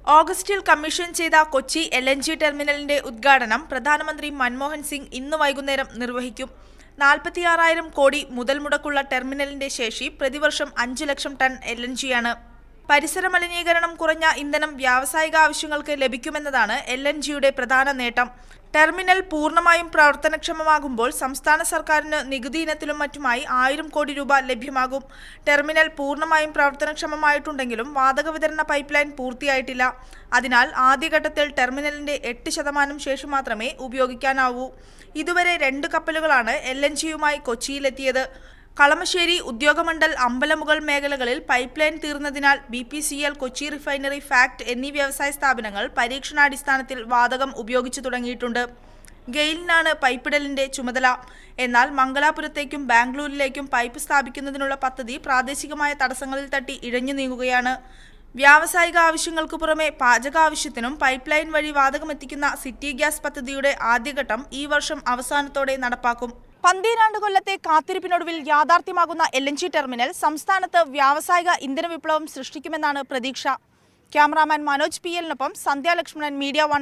ഓഗസ്റ്റിൽ കമ്മീഷൻ ചെയ്ത കൊച്ചി LNG ടെർമിനലിന്റെ ഉദ്ഘാടനം പ്രധാനമന്ത്രി മൻമോഹൻ സിംഗ് ഇന്ന് വൈകുന്നേരം നിർവഹിക്കും. 46,000 കോടി മുതൽ മുടക്കുള്ള ടെർമിനലിന്റെ ശേഷി പ്രതിവർഷം 5 ലക്ഷം ടൺ LNGയാണ്. പരിസര മലിനീകരണം കുറഞ്ഞ ഇന്ധനം വ്യാവസായിക ആവശ്യങ്ങൾക്ക് ലഭിക്കുമെന്നതാണ് LNGയുടെ പ്രധാന നേട്ടം. ടെർമിനൽ പൂർണ്ണമായും പ്രവർത്തനക്ഷമമാകുമ്പോൾ സംസ്ഥാന സർക്കാരിന് നികുതി ഇനത്തിലും മറ്റുമായി 1000 കോടി രൂപ ലഭ്യമാകും. ടെർമിനൽ പൂർണ്ണമായും പ്രവർത്തനക്ഷമമായിട്ടുണ്ടെങ്കിലും വാതക വിതരണ പൈപ്പ് ലൈൻ പൂർത്തിയായിട്ടില്ല. അതിനാൽ ആദ്യഘട്ടത്തിൽ ടെർമിനലിന്റെ 8% ശേഷി മാത്രമേ ഉപയോഗിക്കാനാവൂ. ഇതുവരെ 2 കപ്പലുകളാണ് LNGയുമായി കൊച്ചിയിലെത്തിയത്. കളമശ്ശേരി, ഉദ്യോഗമണ്ഡൽ, അമ്പലമുകൾ മേഖലകളിൽ പൈപ്പ് ലൈൻ തീർന്നതിനാൽ BPCL, കൊച്ചി റിഫൈനറി, ഫാക്ട് എന്നീ വ്യവസായ സ്ഥാപനങ്ങൾ പരീക്ഷണാടിസ്ഥാനത്തിൽ വാതകം ഉപയോഗിച്ചു തുടങ്ങിയിട്ടുണ്ട്. ഗെയിലിനാണ് പൈപ്പിടലിന്റെ ചുമതല. എന്നാൽ മംഗലാപുരത്തേക്കും ബാംഗ്ലൂരിലേക്കും പൈപ്പ് സ്ഥാപിക്കുന്നതിനുള്ള പദ്ധതി പ്രാദേശികമായ തടസ്സങ്ങളിൽ തട്ടി ഇഴഞ്ഞു നീങ്ങുകയാണ്. വ്യാവസായിക ആവശ്യങ്ങൾക്കു പുറമെ പാചക ആവശ്യത്തിനും പൈപ്പ് ലൈൻ വഴി വാതകമെത്തിക്കുന്ന സിറ്റി ഗ്യാസ് പദ്ധതിയുടെ ആദ്യഘട്ടം ഈ വർഷം അവസാനത്തോടെ നടപ്പാക്കും. 12 കൊല്ലത്തെ കാത്തിരിപ്പിനൊടുവിൽ യാഥാർത്ഥ്യമാകുന്ന LNG ടെർമിനൽ സംസ്ഥാനത്ത് വ്യാവസായിക ഇന്ധന വിപ്ലവം സൃഷ്ടിക്കുമെന്നാണ് പ്രതീക്ഷ. ക്യാമറാമാൻ മനോജ് PL-നൊപ്പം സന്ധ്യ ലക്ഷ്മണൻ, മീഡിയ 1.